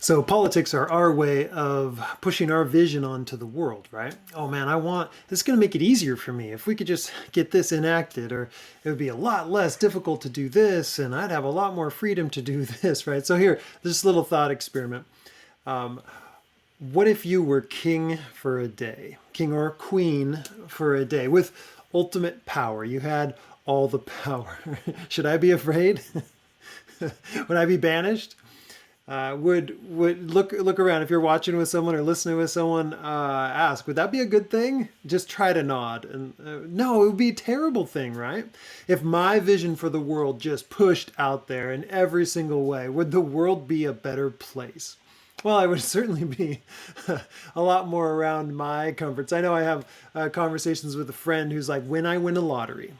So politics are our way of pushing our vision onto the world, right? Oh man, this is going to make it easier for me. If we could just get this enacted, or it would be a lot less difficult to do this, and I'd have a lot more freedom to do this, right? So here, this little thought experiment. What if you were king for a day, king or queen for a day with ultimate power? You had all the power. Should I be afraid? Would I be banished? Would look around if you're watching with someone or listening with someone. Ask, would that be a good thing? Just try to nod. And no, it would be a terrible thing, right? If my vision for the world just pushed out there in every single way, would the world be a better place? Well, I would certainly be a lot more around my comforts. I know I have conversations with a friend who's like, when I win a lottery,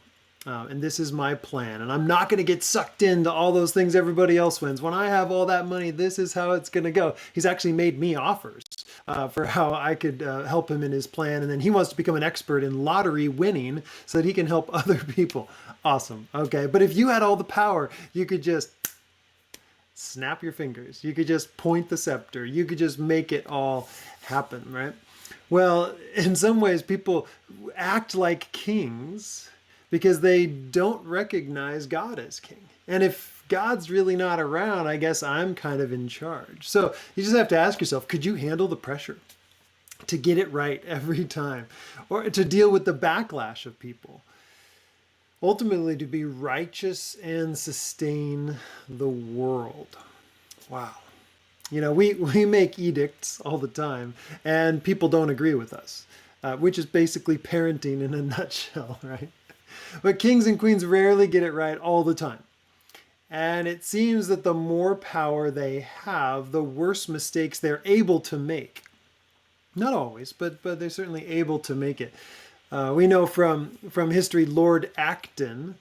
and this is my plan, and I'm not going to get sucked into all those things everybody else wins. When I have all that money, this is how it's going to go. He's actually made me offers for how I could help him in his plan, and then he wants to become an expert in lottery winning so that he can help other people. Awesome. Okay, but if you had all the power, you could just snap your fingers. You could just point the scepter. You could just make it all happen, right? Well, in some ways, people act like kings because they don't recognize God as king. And if God's really not around, I guess I'm kind of in charge. So you just have to ask yourself, could you handle the pressure to get it right every time, or to deal with the backlash of people? Ultimately, to be righteous and sustain the world. Wow. You know, we make edicts all the time, and people don't agree with us, which is basically parenting in a nutshell, right? But kings and queens rarely get it right all the time. And it seems that the more power they have, the worse mistakes they're able to make. Not always, but they're certainly able to make it. We know from history, Lord Acton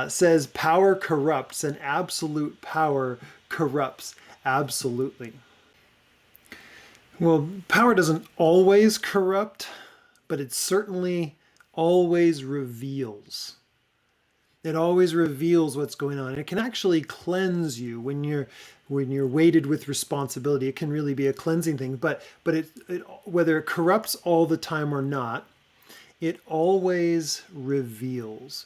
says power corrupts, and absolute power corrupts absolutely. Well, power doesn't always corrupt, but it certainly always reveals. It always reveals what's going on. It can actually cleanse you when you're weighted with responsibility. It can really be a cleansing thing. But whether it corrupts all the time or not, it always reveals.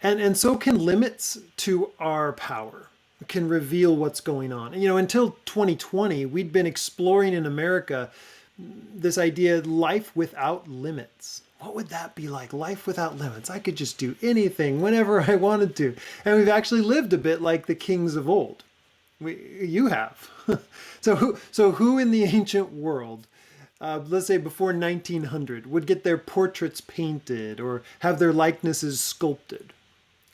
And so can limits to our power. It can reveal what's going on. And, you know, until 2020, we'd been exploring in America this idea, life without limits. What would that be like? Life without limits. I could just do anything whenever I wanted to. And we've actually lived a bit like the kings of old. You have. So who in the ancient world, let's say before 1900, would get their portraits painted or have their likenesses sculpted?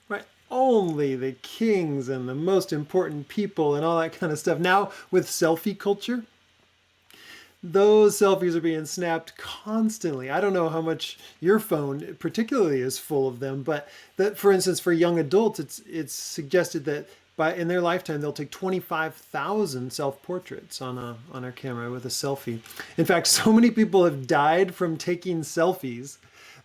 Right? Only the kings and the most important people and all that kind of stuff. Now with selfie culture, those selfies are being snapped constantly. I don't know how much your phone particularly is full of them, but that, for instance, for young adults, it's suggested that in their lifetime they'll take 25,000 self-portraits on a camera with a selfie. In fact, so many people have died from taking selfies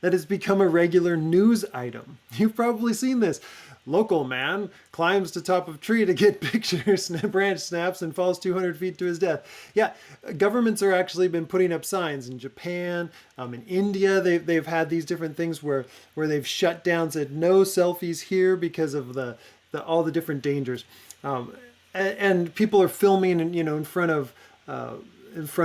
that it's become a regular news item. You've probably seen this. Local man climbs to top of tree to get pictures, branch snaps, and falls 200 feet to his death. Yeah, governments are actually been putting up signs in Japan, in India. They've had these different things where they've shut down, said no selfies here because of all the different dangers. And people are filming, you know, in front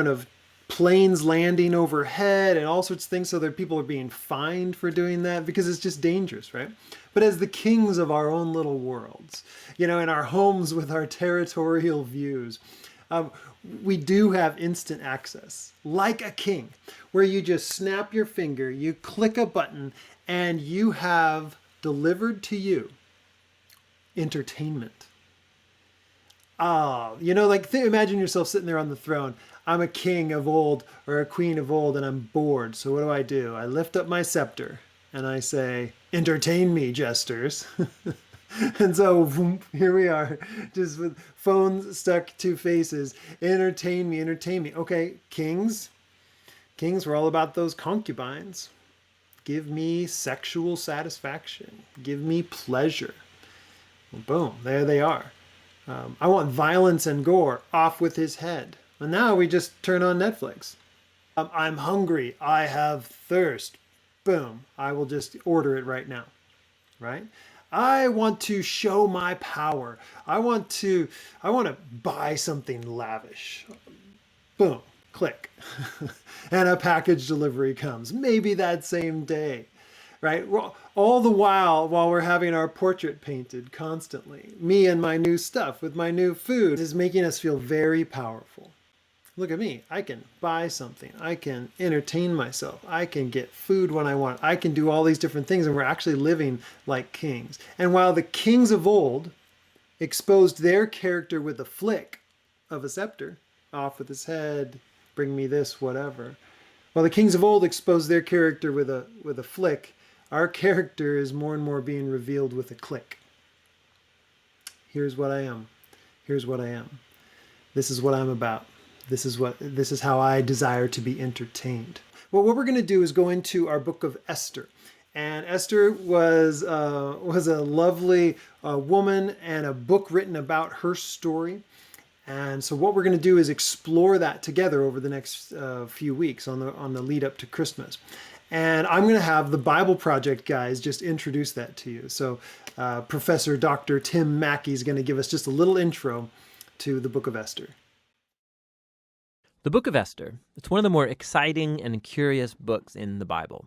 of planes landing overhead and all sorts of things, so that people are being fined for doing that because it's just dangerous, right? But as the kings of our own little worlds, you know, in our homes with our territorial views, we do have instant access, like a king, where you just snap your finger, you click a button, and you have delivered to you entertainment. You know, like imagine yourself sitting there on the throne. I'm a king of old or a queen of old, and I'm bored. So what do? I lift up my scepter and I say, entertain me, jesters. And so here we are, just with phones stuck to faces. Entertain me, entertain me. Okay, kings. Kings were all about those concubines. Give me sexual satisfaction. Give me pleasure. Well, boom, there they are. I want violence and gore, off with his head. And now we just turn on Netflix. I'm hungry, I have thirst. Boom, I will just order it right now, right? I want to show my power. I want to buy something lavish. Boom, click. And a package delivery comes, maybe that same day, right? All the while we're having our portrait painted constantly, me and my new stuff with my new food is making us feel very powerful. Look at me. I can buy something. I can entertain myself. I can get food when I want. I can do all these different things, and we're actually living like kings. And while the kings of old exposed their character with a flick of a scepter, off with his head, bring me this, whatever. While the kings of old exposed their character with a flick, our character is more and more being revealed with a click. Here's what I am. Here's what I am. This is what I'm about. This is how I desire to be entertained. Well, what we're going to do is go into our book of Esther. And Esther was a lovely woman, and a book written about her story. And so what we're going to do is explore that together over the next few weeks on the lead up to Christmas. And I'm going to have the Bible Project guys just introduce that to you. So Professor Dr. Tim Mackey is going to give us just a little intro to the book of Esther. The Book of Esther, it's one of the more exciting and curious books in the Bible.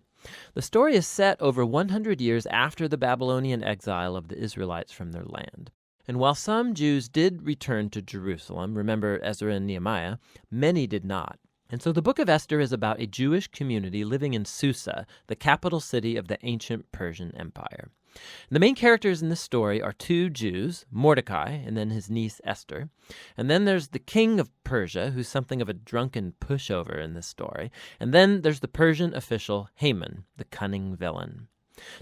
The story is set over 100 years after the Babylonian exile of the Israelites from their land. And while some Jews did return to Jerusalem, remember Ezra and Nehemiah, many did not. And so the Book of Esther is about a Jewish community living in Susa, the capital city of the ancient Persian Empire. The main characters in this story are two Jews, Mordecai and then his niece Esther. And then there's the king of Persia, who's something of a drunken pushover in this story. And then there's the Persian official Haman, the cunning villain.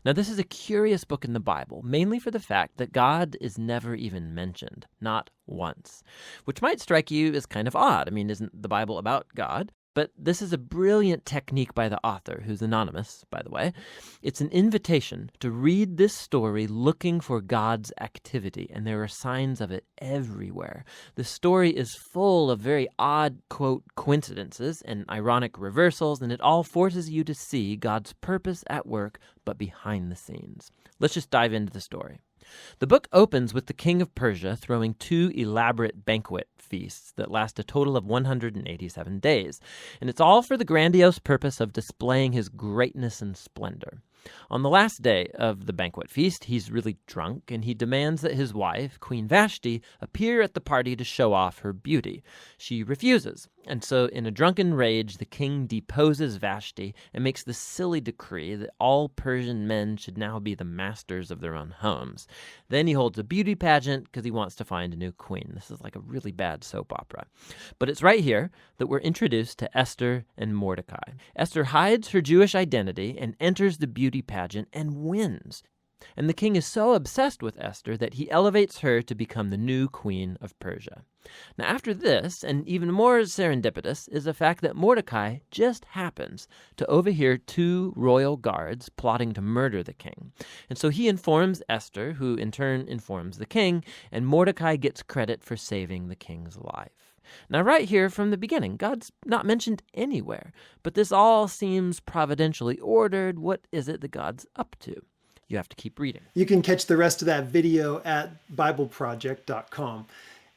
Now, this is a curious book in the Bible, mainly for the fact that God is never even mentioned, not once, which might strike you as kind of odd. I mean, isn't the Bible about God? But this is a brilliant technique by the author, who's anonymous, by the way. It's an invitation to read this story looking for God's activity, and there are signs of it everywhere. The story is full of very odd, quote, coincidences and ironic reversals, and it all forces you to see God's purpose at work, but behind the scenes. Let's just dive into the story. The book opens with the king of Persia throwing two elaborate banquet feasts that last a total of 187 days, and it's all for the grandiose purpose of displaying his greatness and splendor. On the last day of the banquet feast, he's really drunk, and he demands that his wife, Queen Vashti, appear at the party to show off her beauty. She refuses, and so in a drunken rage, the king deposes Vashti and makes the silly decree that all Persian men should now be the masters of their own homes. Then he holds a beauty pageant because he wants to find a new queen. This is like a really bad soap opera. But it's right here that we're introduced to Esther and Mordecai. Esther hides her Jewish identity and enters the beauty pageant and wins. And the king is so obsessed with Esther that he elevates her to become the new queen of Persia. Now, after this, and even more serendipitous, is the fact that Mordecai just happens to overhear two royal guards plotting to murder the king. And so he informs Esther, who in turn informs the king, and Mordecai gets credit for saving the king's life. Now, right here from the beginning, God's not mentioned anywhere, but this all seems providentially ordered. What is it that God's up to? You have to keep reading. You can catch the rest of that video at BibleProject.com.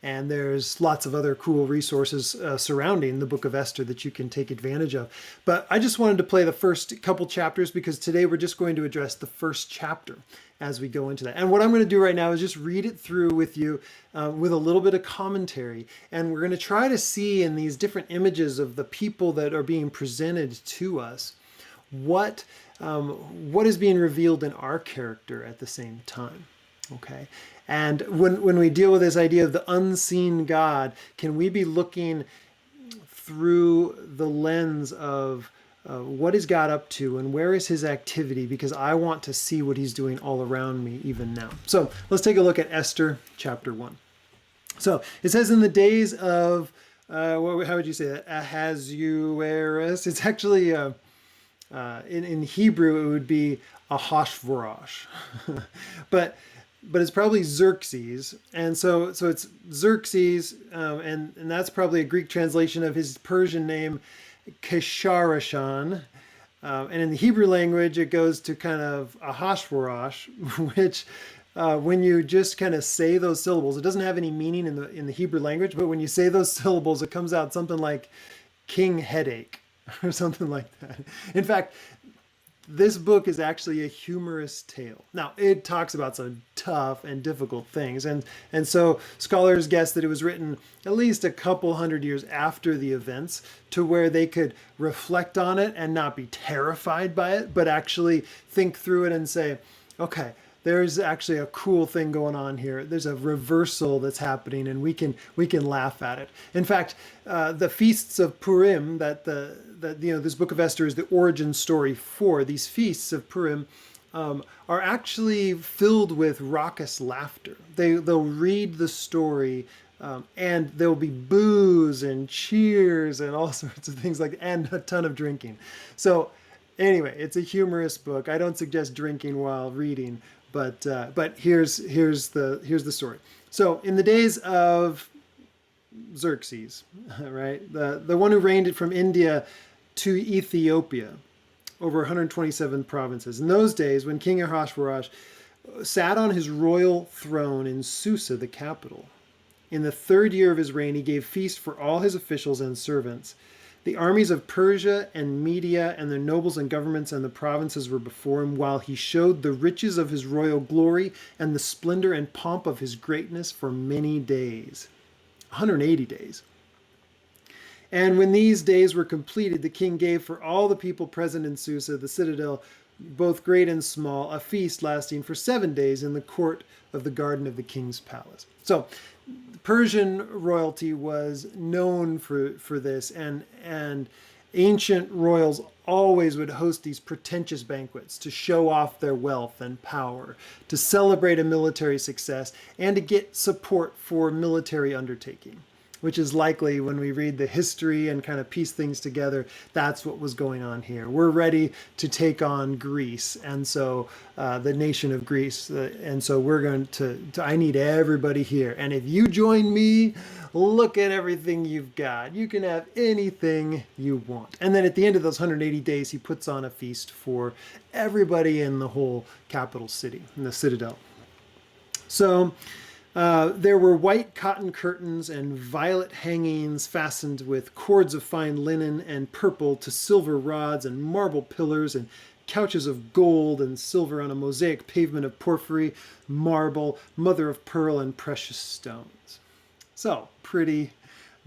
And there's lots of other cool resources surrounding the book of Esther that you can take advantage of. But I just wanted to play the first couple chapters because today we're just going to address the first chapter as we go into that. And what I'm going to do right now is just read it through with you with a little bit of commentary. And we're going to try to see in these different images of the people that are being presented to us what is being revealed in our character at the same time. Okay. And when we deal with this idea of the unseen God, can we be looking through the lens of what is God up to and where is his activity? Because I want to see what he's doing all around me even now. So let's take a look at Esther chapter 1. So it says in the days of, how would you say that? Ahasuerus. It's actually, in Hebrew, it would be Ahashverosh. But but it's probably Xerxes, and so it's Xerxes, and that's probably a Greek translation of his Persian name, Kesharishan. And in the Hebrew language, it goes to kind of Ahashwerosh, which, when you just kind of say those syllables, it doesn't have any meaning in the Hebrew language, but when you say those syllables, it comes out something like King Headache or something like that. In fact, this book is actually a humorous tale. Now, it talks about some tough and difficult things, and so scholars guess that it was written at least a couple hundred years after the events, to where they could reflect on it and not be terrified by it, but actually think through it and say, okay, there's actually a cool thing going on here. There's a reversal that's happening, and we can laugh at it. In fact, the feasts of Purim that this Book of Esther is the origin story for. These feasts of Purim are actually filled with raucous laughter. They'll read the story. And there'll be boos and cheers and all sorts of things and a ton of drinking. So anyway, it's a humorous book. I don't suggest drinking while reading, but here's the story. So in the days of Xerxes, right, the one who reigned it from India to Ethiopia, over 127 provinces. In those days, when King Ahasuerus sat on his royal throne in Susa, the capital, in the third year of his reign, he gave feast for all his officials and servants. The armies of Persia and Media and their nobles and governments and the provinces were before him, while he showed the riches of his royal glory and the splendor and pomp of his greatness for many days. 180 days. And when these days were completed, the king gave for all the people present in Susa, the citadel, both great and small, a feast lasting for 7 days in the court of the garden of the king's palace. So Persian royalty was known for this, and ancient royals always would host these pretentious banquets to show off their wealth and power, to celebrate a military success, and to get support for military undertaking, which is likely, when we read the history and kind of piece things together, that's what was going on here. We're ready to take on Greece, and so the nation of Greece, and so we're going I need everybody here. And if you join me, look at everything you've got. You can have anything you want. And then at the end of those 180 days, he puts on a feast for everybody in the whole capital city, in the citadel. So there were white cotton curtains and violet hangings fastened with cords of fine linen and purple to silver rods and marble pillars and couches of gold and silver on a mosaic pavement of porphyry, marble, mother of pearl, and precious stones. So pretty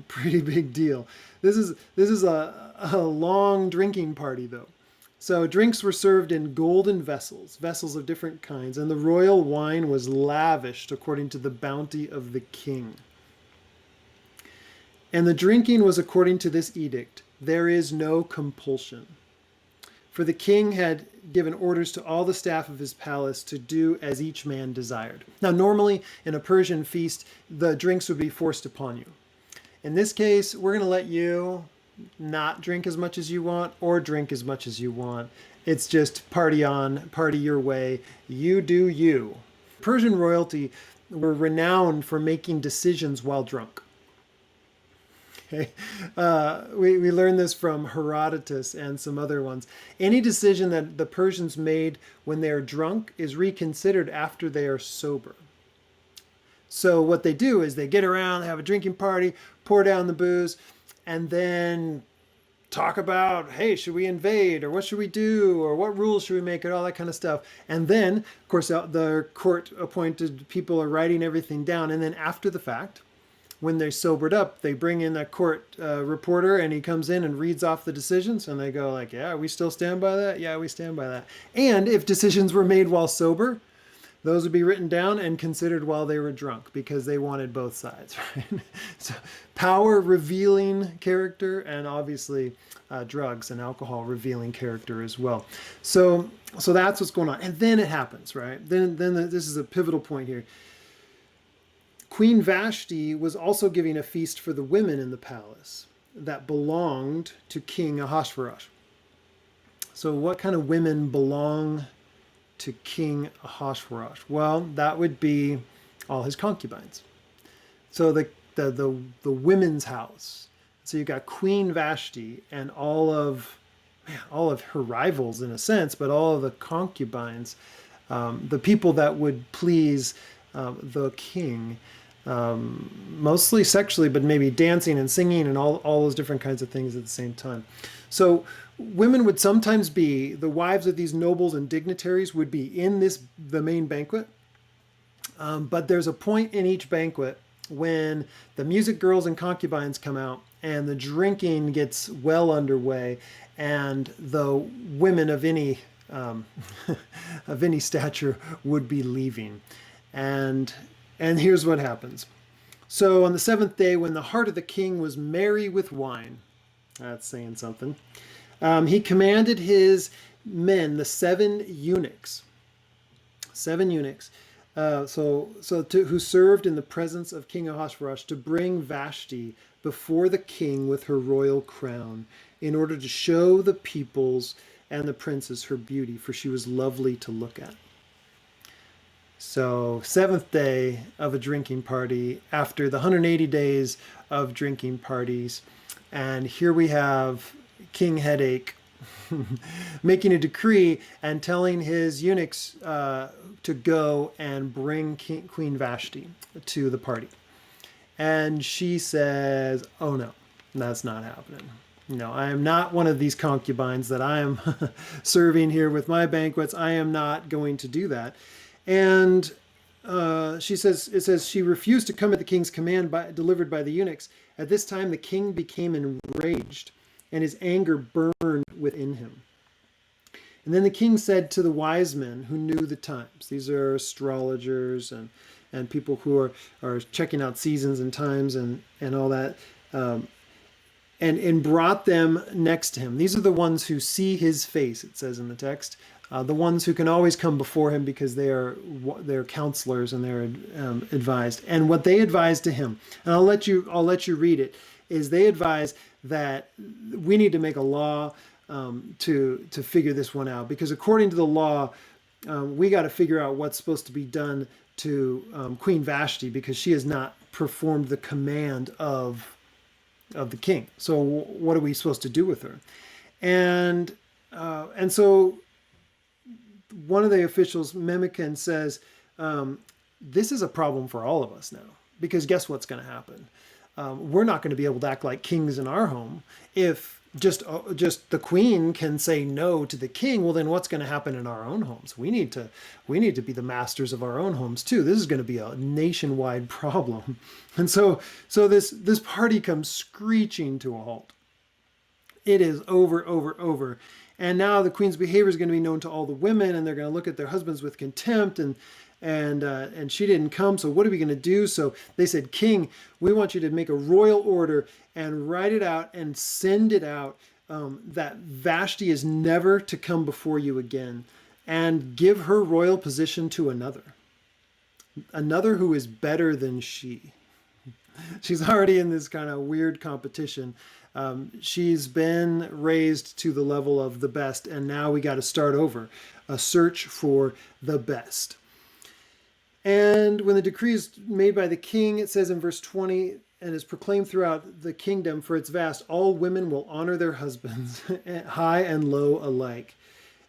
big deal. This is a long drinking party, though. So drinks were served in golden vessels of different kinds, and the royal wine was lavished according to the bounty of the king. And the drinking was according to this edict: there is no compulsion. For the king had given orders to all the staff of his palace to do as each man desired. Now, normally in a Persian feast, the drinks would be forced upon you. In this case, we're going to let you not drink as much as you want or drink as much as you want. It's just party on, party your way. You do you. Persian royalty were renowned for making decisions while drunk. Okay. We learn this from Herodotus and some other ones. Any decision that the Persians made when they are drunk is reconsidered after they are sober. So what they do is they get around, have a drinking party, pour down the booze, and then talk about, hey, should we invade, or what should we do, or what rules should we make, and all that kind of stuff. And then, of course, the court-appointed people are writing everything down. And then after the fact, when they're sobered up, they bring in a court reporter, and he comes in and reads off the decisions, and they go like, yeah, we still stand by that? Yeah, we stand by that. And if decisions were made while sober, those would be written down and considered while they were drunk, because they wanted both sides, right? So power revealing character, and obviously drugs and alcohol revealing character as well. So that's what's going on. And then it happens, right? Then this is a pivotal point here. Queen Vashti was also giving a feast for the women in the palace that belonged to King Ahasuerus. So what kind of women belong to King Ahasuerus? Well, that would be all his concubines. So the women's house. So you've got Queen Vashti and all of her rivals in a sense, but all of the concubines, the people that would please the king, mostly sexually, but maybe dancing and singing and all those different kinds of things at the same time. So women would sometimes be the wives of these nobles and dignitaries would be in the main banquet. But there's a point in each banquet when the music girls and concubines come out and the drinking gets well underway, and the women of any of any stature would be leaving. And here's what happens. So on the seventh day, when the heart of the king was merry with wine, that's saying something, he commanded his men, the seven eunuchs, who served in the presence of King Ahasuerus, to bring Vashti before the king with her royal crown, in order to show the peoples and the princes her beauty, for she was lovely to look at. So, seventh day of a drinking party after the 180 days of drinking parties. And here we have King Headache making a decree and telling his eunuchs to go and bring Queen Vashti to the party. And she says, oh no, that's not happening. No, I am not one of these concubines that I am serving here with my banquets. I am not going to do that. And it says she refused to come at the king's command delivered by the eunuchs. At this time, the king became enraged, and his anger burned within him. And then the king said to the wise men who knew the times, these are astrologers and people who are checking out seasons and times and all that, and brought them next to him. These are the ones who see his face, it says in the text, the ones who can always come before him because they're counselors and they're advised. And what they advised to him, and I'll let you read it, is they advised that we need to make a law to figure this one out, because according to the law, we got to figure out what's supposed to be done to Queen Vashti, because she has not performed the command of the king. So what are we supposed to do with her? And so one of the officials, Memucan, says, this is a problem for all of us now, because guess what's going to happen? We're not going to be able to act like kings in our home. If just the queen can say no to the king, well, then what's going to happen in our own homes? We need to be the masters of our own homes too. This is going to be a nationwide problem. And so this party comes screeching to a halt. It is over. And now the queen's behavior is going to be known to all the women, and they're going to look at their husbands with contempt, and she didn't come, so what are we going to do? So they said, King, we want you to make a royal order and write it out and send it out, that Vashti is never to come before you again, and give her royal position to another who is better than she. She's already in this kind of weird competition. She's been raised to the level of the best, and now we got to start over, a search for the best. And when the decree is made by the king, it says in verse 20, and is proclaimed throughout the kingdom, for it's vast, all women will honor their husbands, high and low alike.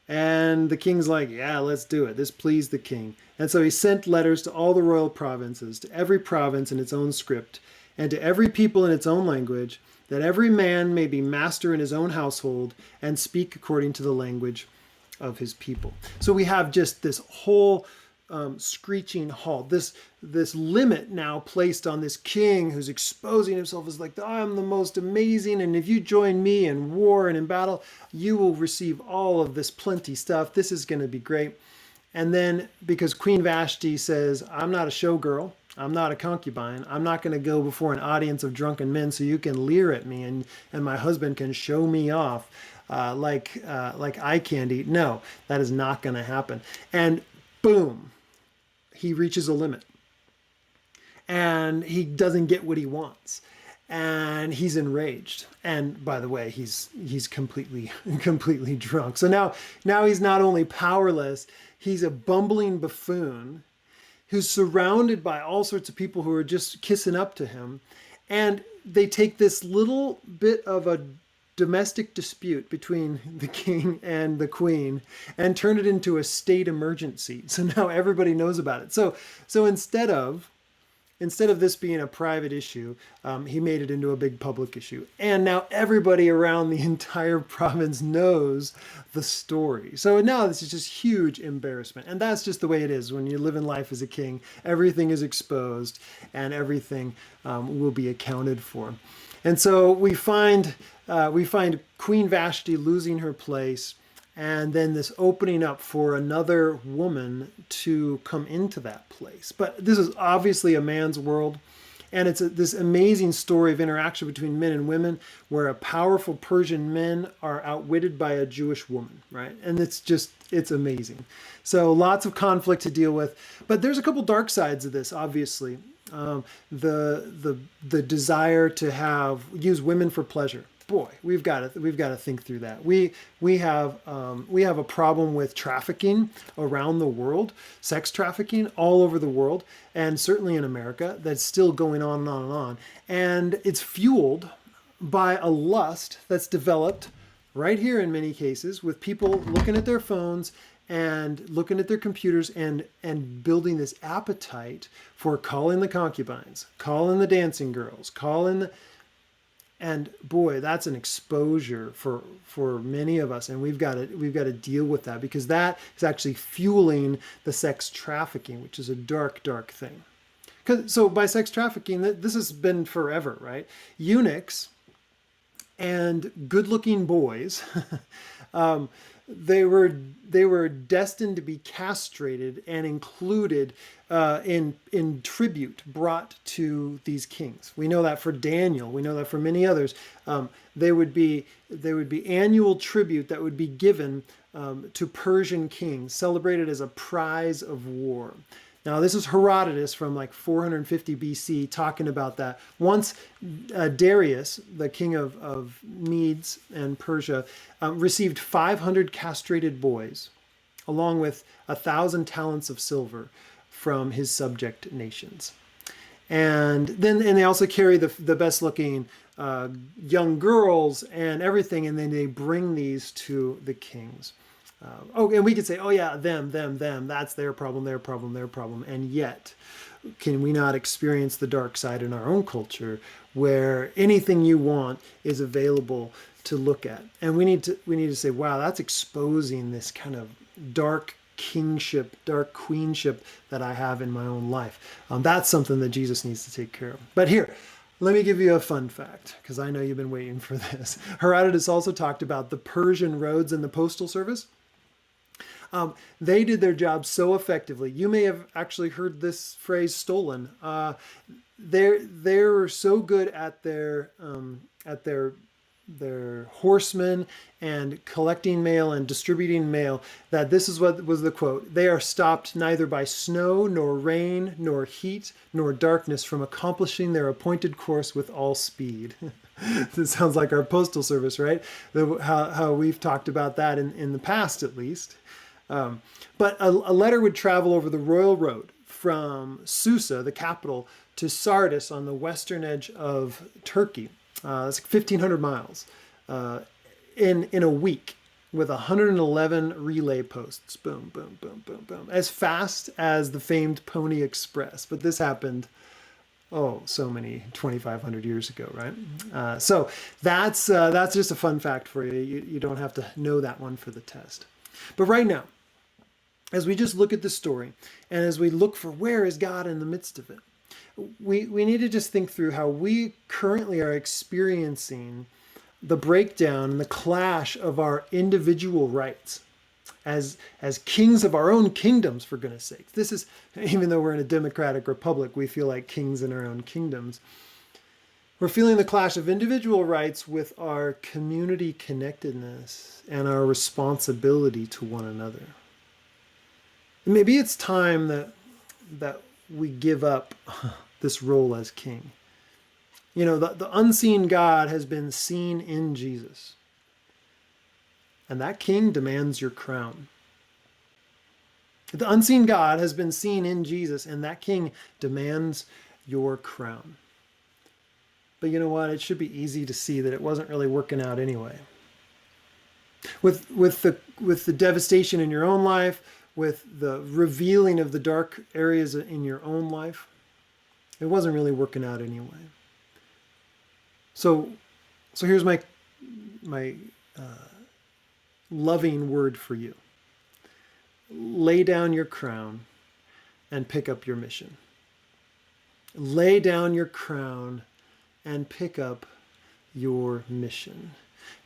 And the king's like, yeah, let's do it. This pleased the king. And so he sent letters to all the royal provinces, to every province in its own script, and to every people in its own language, that every man may be master in his own household and speak according to the language of his people. So we have just this whole screeching halt, this limit now placed on this king who's exposing himself as like, I'm the most amazing, and if you join me in war and in battle, you will receive all of this plenty stuff. This is going to be great. And then because Queen Vashti says, I'm not a showgirl, I'm not a concubine, I'm not going to go before an audience of drunken men so you can leer at me and my husband can show me off like eye candy. No, that is not going to happen. And boom, he reaches a limit and he doesn't get what he wants. and he's enraged. And by the way, he's completely completely drunk. So now he's not only powerless, he's a bumbling buffoon who's surrounded by all sorts of people who are just kissing up to him. And they take this little bit of a domestic dispute between the king and the queen and turn it into a state emergency. So now everybody knows about it. So instead of this being a private issue, he made it into a big public issue. And now everybody around the entire province knows the story. So now this is just huge embarrassment. And that's just the way it is when you live in life as a king. Everything is exposed and everything will be accounted for. And so we find Queen Vashti losing her place, and then this opening up for another woman to come into that place. But this is obviously a man's world, and it's this amazing story of interaction between men and women where a powerful Persian men are outwitted by a Jewish woman, right? And it's amazing. So lots of conflict to deal with, but there's a couple dark sides of this, obviously. The desire to use women for pleasure. Boy, we've got to think through that. We have a problem with trafficking around the world, sex trafficking all over the world, and certainly in America, that's still going on and on and on. And it's fueled by a lust that's developed right here in many cases with people looking at their phones and looking at their computers and building this appetite for calling the concubines, calling the dancing girls, and boy, that's an exposure for many of us, and we've got to deal with that, because that is actually fueling the sex trafficking, which is a dark, dark thing. So by sex trafficking, this has been forever, right? Eunuchs and good-looking boys, they were destined to be castrated and included in tribute brought to these kings. We know that for Daniel. We know that for many others. They would be annual tribute that would be given to Persian kings, celebrated as a prize of war. Now, this is Herodotus from like 450 BC talking about that. Once Darius, the king of Medes and Persia, received 500 castrated boys, along with 1,000 talents of silver from his subject nations. And they also carry the best looking young girls and everything, and then they bring these to the kings. And we could say, oh yeah, them, that's their problem. And yet, can we not experience the dark side in our own culture where anything you want is available to look at? And we need to say, wow, that's exposing this kind of dark kingship, dark queenship that I have in my own life. That's something that Jesus needs to take care of. But here, let me give you a fun fact, because I know you've been waiting for this. Herodotus also talked about the Persian roads and the postal service. They did their job so effectively. You may have actually heard this phrase stolen. They're so good at their horsemen and collecting mail and distributing mail that this is what was the quote: "They are stopped neither by snow nor rain nor heat nor darkness from accomplishing their appointed course with all speed." This sounds like our postal service, right? How we've talked about that in the past, at least. But a letter would travel over the royal road from Susa, the capital, to Sardis on the western edge of Turkey. It's 1,500 miles in a week, with 111 relay posts. Boom, boom, boom, boom, boom. As fast as the famed Pony Express. But this happened, so many 2,500 years ago, right? So that's just a fun fact for you. You don't have to know that one for the test. But right now, as we just look at the story, and as we look for where is God in the midst of it, we need to just think through how we currently are experiencing the breakdown and the clash of our individual rights as kings of our own kingdoms, for goodness sake. This is, even though we're in a democratic republic, we feel like kings in our own kingdoms. We're feeling the clash of individual rights with our community connectedness and our responsibility to one another. Maybe it's time that we give up this role as king. You know, the unseen God has been seen in Jesus. And that king demands your crown. The unseen God has been seen in Jesus, and that king demands your crown. But you know what? It should be easy to see that it wasn't really working out anyway. With the devastation in your own life, with the revealing of the dark areas in your own life, it wasn't really working out anyway. So here's my loving word for you. Lay down your crown and pick up your mission. Lay down your crown and pick up your mission.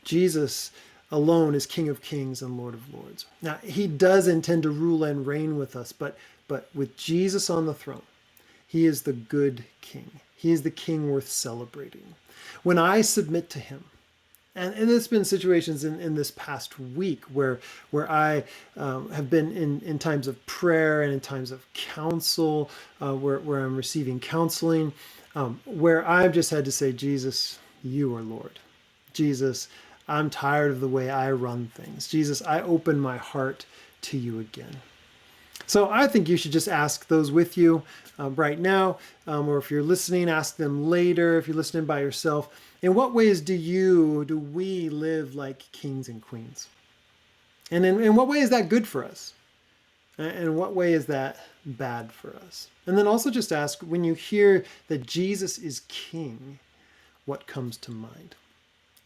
Jesus alone is King of Kings and Lord of Lords. Now, he does intend to rule and reign with us, but with Jesus on the throne, he is the good king. He is the king worth celebrating. When I submit to him, and there's been situations in this past week where I have been in times of prayer and in times of counsel, where I'm receiving counseling, where I've just had to say, Jesus, you are Lord. Jesus, I'm tired of the way I run things. Jesus, I open my heart to you again. So I think you should just ask those with you right now, or if you're listening, ask them later. If you're listening by yourself, in what ways do we live like kings and queens? And in what way is that good for us? And in what way is that bad for us? And then also just ask, when you hear that Jesus is king, what comes to mind?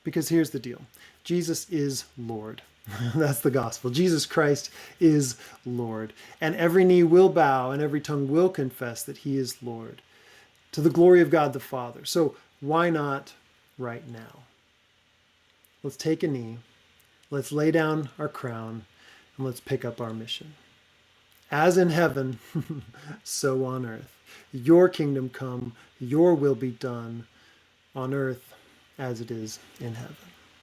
Because here's the deal. Jesus is Lord. That's the gospel. Jesus Christ is Lord. And every knee will bow and every tongue will confess that he is Lord, to the glory of God the Father. So why not right now? Let's take a knee. Let's lay down our crown and let's pick up our mission. As in heaven, so on earth. Your kingdom come, your will be done on earth as it is in heaven.